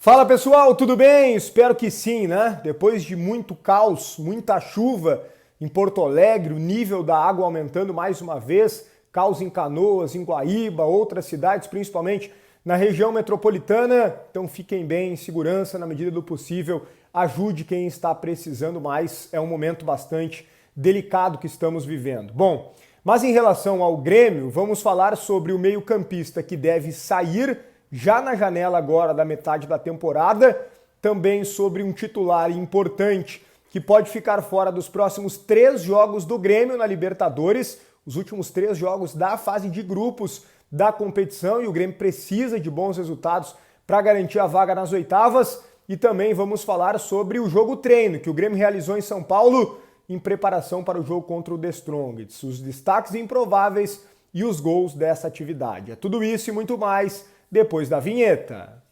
Fala pessoal, tudo bem? Espero que sim, né? Depois de muito caos, muita chuva em Porto Alegre, o nível da água aumentando mais uma vez, caos em Canoas, em Guaíba, outras cidades, principalmente na região metropolitana. Então fiquem bem, em segurança na medida do possível, ajude quem está precisando mais, é um momento bastante delicado que estamos vivendo. Bom, mas em relação ao Grêmio, vamos falar sobre o meio-campista que deve sair já na janela agora da metade da temporada, também sobre um titular importante que pode ficar fora dos próximos 3 jogos do Grêmio na Libertadores, os últimos 3 jogos da fase de grupos da competição, e o Grêmio precisa de bons resultados para garantir a vaga nas oitavas. E também vamos falar sobre o jogo treino que o Grêmio realizou em São Paulo em preparação para o jogo contra o The Strongest, os destaques improváveis e os gols dessa atividade. É tudo isso e muito mais depois da vinheta.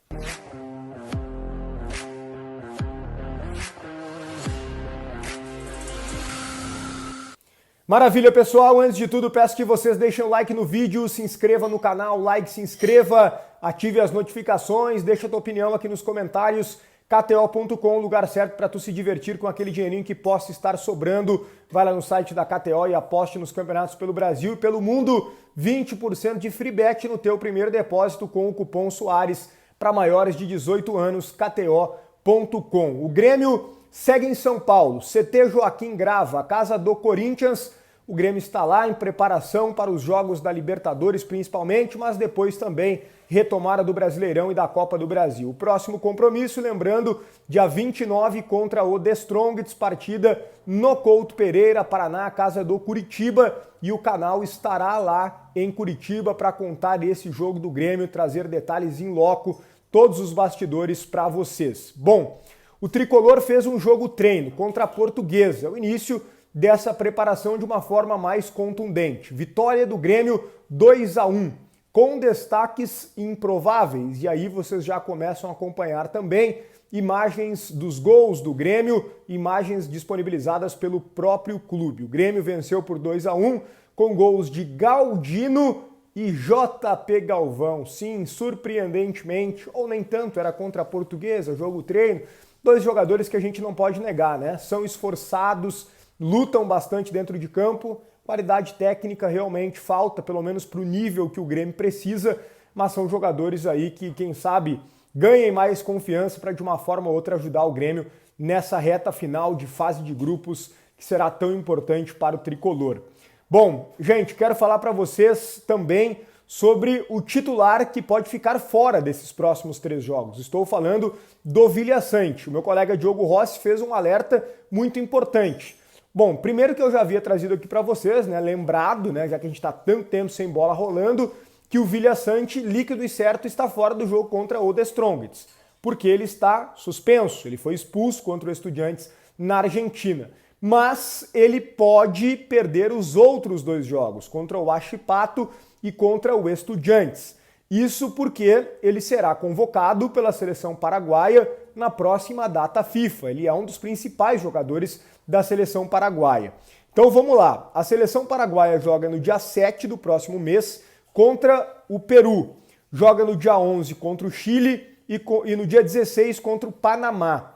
Maravilha, pessoal! Antes de tudo, peço que vocês deixem o like no vídeo, se inscreva no canal, se inscreva, ative as notificações, deixa a tua opinião aqui nos comentários. KTO.com, lugar certo para tu se divertir com aquele dinheirinho que possa estar sobrando. Vai lá no site da KTO e aposte nos campeonatos pelo Brasil e pelo mundo. 20% de free bet no teu primeiro depósito com o cupom Soares para maiores de 18 anos, KTO.com. O Grêmio segue em São Paulo, CT Joaquim Grava, a casa do Corinthians. O Grêmio está lá em preparação para os jogos da Libertadores principalmente, mas depois também retomada do Brasileirão e da Copa do Brasil. O próximo compromisso, lembrando, dia 29 contra o The Strongest, partida no Couto Pereira, Paraná, a casa do Curitiba, e o canal estará lá em Curitiba para contar esse jogo do Grêmio, trazer detalhes em loco, todos os bastidores para vocês. Bom, o Tricolor fez um jogo treino contra a Portuguesa, o início dessa preparação de uma forma mais contundente. Vitória do Grêmio 2-1, com destaques improváveis. E aí vocês já começam a acompanhar também imagens dos gols do Grêmio, imagens disponibilizadas pelo próprio clube. O Grêmio venceu por 2-1 com gols de Galdino e JP Galvão. Sim, surpreendentemente, ou nem tanto, era contra a Portuguesa, jogo treino. 2 jogadores que a gente não pode negar, né? São esforçados, lutam bastante dentro de campo, qualidade técnica realmente falta, pelo menos para o nível que o Grêmio precisa, mas são jogadores aí que, quem sabe, ganhem mais confiança para de uma forma ou outra ajudar o Grêmio nessa reta final de fase de grupos que será tão importante para o Tricolor. Bom, gente, quero falar para vocês também sobre o titular que pode ficar fora desses próximos 3 jogos. Estou falando do Vilhaçante. O meu colega Diogo Rossi fez um alerta muito importante. Bom, primeiro que eu já havia trazido aqui para vocês, né, lembrado, né, já que a gente está tanto tempo sem bola rolando, que o Vilhaçante, líquido e certo, está fora do jogo contra o The Strongest, porque ele está suspenso, ele foi expulso contra o Estudiantes na Argentina. Mas ele pode perder os outros 2 jogos, contra o Huachipato e contra o Estudiantes. Isso porque ele será convocado pela seleção paraguaia na próxima data FIFA. Ele é um dos principais jogadores da seleção paraguaia. Então vamos lá. A seleção paraguaia joga no dia 7 do próximo mês contra o Peru. Joga no dia 11 contra o Chile e no dia 16 contra o Panamá.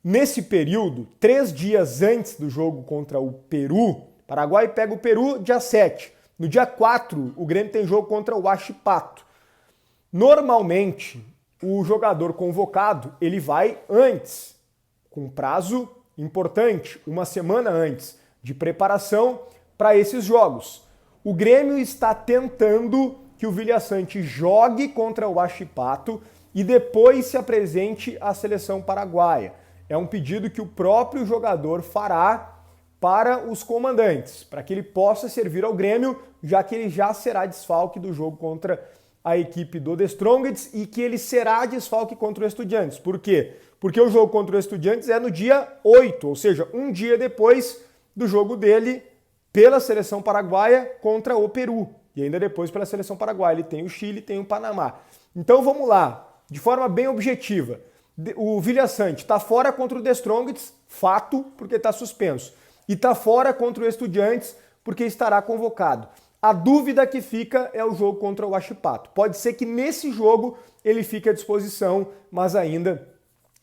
Nesse período, 3 dias antes do jogo contra o Peru, Paraguai pega o Peru dia 7. No dia 4, o Grêmio tem jogo contra o Huachipato. Normalmente, o jogador convocado, ele vai antes, com prazo importante, uma semana antes de preparação para esses jogos. O Grêmio está tentando que o Vilhaçante jogue contra o Huachipato e depois se apresente à seleção paraguaia. É um pedido que o próprio jogador fará para os comandantes, para que ele possa servir ao Grêmio, já que ele já será desfalque do jogo contra a equipe do The Strongest e que ele será desfalque contra o Estudiantes. Por quê? Porque o jogo contra o Estudiantes é no dia 8, ou seja, um dia depois do jogo dele pela seleção paraguaia contra o Peru. E ainda depois pela seleção paraguaia. Ele tem o Chile, tem o Panamá. Então vamos lá, de forma bem objetiva. O Vilhaçante está fora contra o The Strongest, fato, porque está suspenso. E está fora contra o Estudiantes, porque estará convocado. A dúvida que fica é o jogo contra o Huachipato. Pode ser que nesse jogo ele fique à disposição, mas ainda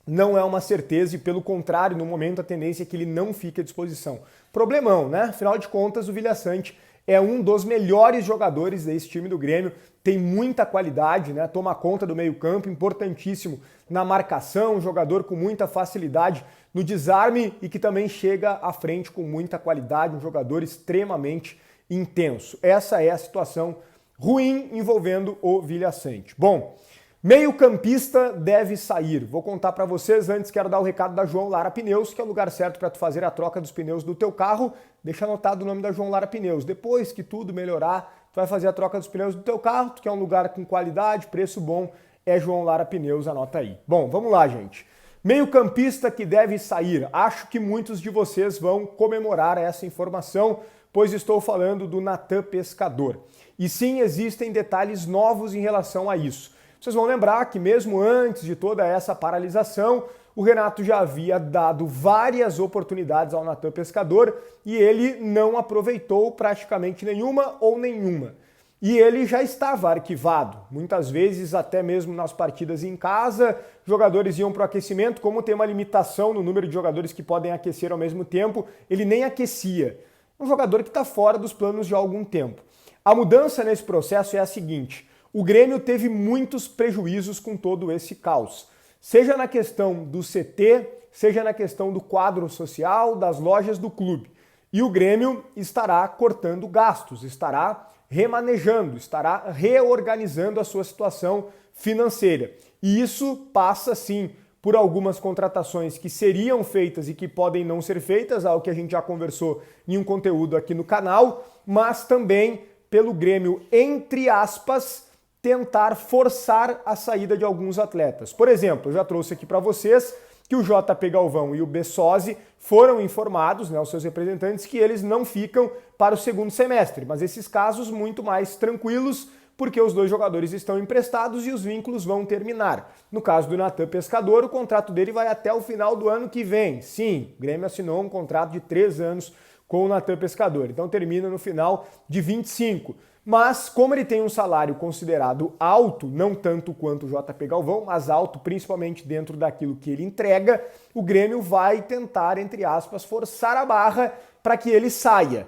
não é uma certeza e, pelo contrário, no momento a tendência é que ele não fique à disposição. Problemão, né? Afinal de contas, o Vilhaçante é um dos melhores jogadores desse time do Grêmio, tem muita qualidade, né? Toma conta do meio-campo, importantíssimo na marcação, jogador com muita facilidade no desarme e que também chega à frente com muita qualidade, um jogador extremamente intenso. Essa é a situação ruim envolvendo o Vilhaçante. Bom, meio-campista deve sair. Vou contar para vocês, antes quero dar o recado da João Lara Pneus, que é o lugar certo para tu fazer a troca dos pneus do teu carro. Deixa anotado o nome da João Lara Pneus. Depois que tudo melhorar, tu vai fazer a troca dos pneus do teu carro, tu quer um lugar com qualidade, preço bom, é João Lara Pneus, anota aí. Bom, vamos lá, gente. Meio-campista que deve sair. Acho que muitos de vocês vão comemorar essa informação, pois estou falando do Natan Pescador. E sim, existem detalhes novos em relação a isso. Vocês vão lembrar que mesmo antes de toda essa paralisação, o Renato já havia dado várias oportunidades ao Natan Pescador e ele não aproveitou praticamente nenhuma ou nenhuma. E ele já estava arquivado. Muitas vezes, até mesmo nas partidas em casa, jogadores iam para o aquecimento. Como tem uma limitação no número de jogadores que podem aquecer ao mesmo tempo, ele nem aquecia. Um jogador que está fora dos planos de há algum tempo. A mudança nesse processo é a seguinte: o Grêmio teve muitos prejuízos com todo esse caos. Seja na questão do CT, seja na questão do quadro social, das lojas do clube. E o Grêmio estará cortando gastos, estará remanejando, estará reorganizando a sua situação financeira. E isso passa, sim, por algumas contratações que seriam feitas e que podem não ser feitas, algo que a gente já conversou em um conteúdo aqui no canal, mas também pelo Grêmio, entre aspas, tentar forçar a saída de alguns atletas. Por exemplo, eu já trouxe aqui para vocês que o JP Galvão e o Bessosi foram informados, né, os seus representantes, que eles não ficam para o segundo semestre, mas esses casos muito mais tranquilos, porque os dois jogadores estão emprestados e os vínculos vão terminar. No caso do Natan Pescador, o contrato dele vai até o final do ano que vem. Sim, o Grêmio assinou um contrato de 3 anos com o Natan Pescador, então termina no final de 25. Mas como ele tem um salário considerado alto, não tanto quanto o JP Galvão, mas alto principalmente dentro daquilo que ele entrega, o Grêmio vai tentar, entre aspas, forçar a barra para que ele saia,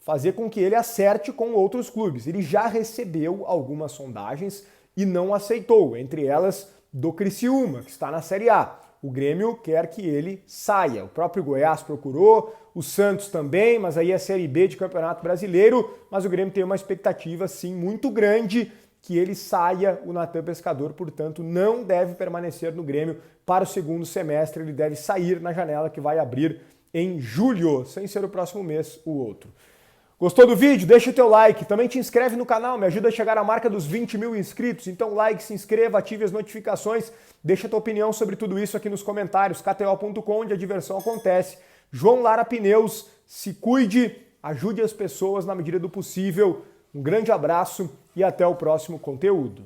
fazer com que ele acerte com outros clubes. Ele já recebeu algumas sondagens e não aceitou, entre elas do Criciúma, que está na Série A. O Grêmio quer que ele saia. O próprio Goiás procurou, o Santos também, mas aí é a Série B de Campeonato Brasileiro, mas o Grêmio tem uma expectativa, sim, muito grande que ele saia, o Natan Pescador, portanto, não deve permanecer no Grêmio para o segundo semestre, ele deve sair na janela que vai abrir em julho, sem ser o próximo mês o outro. Gostou do vídeo? Deixa o teu like, também te inscreve no canal, me ajuda a chegar à marca dos 20 mil inscritos, então like, se inscreva, ative as notificações, deixa a tua opinião sobre tudo isso aqui nos comentários, kto.com, onde a diversão acontece. João Lara Pneus, se cuide, ajude as pessoas na medida do possível, um grande abraço e até o próximo conteúdo.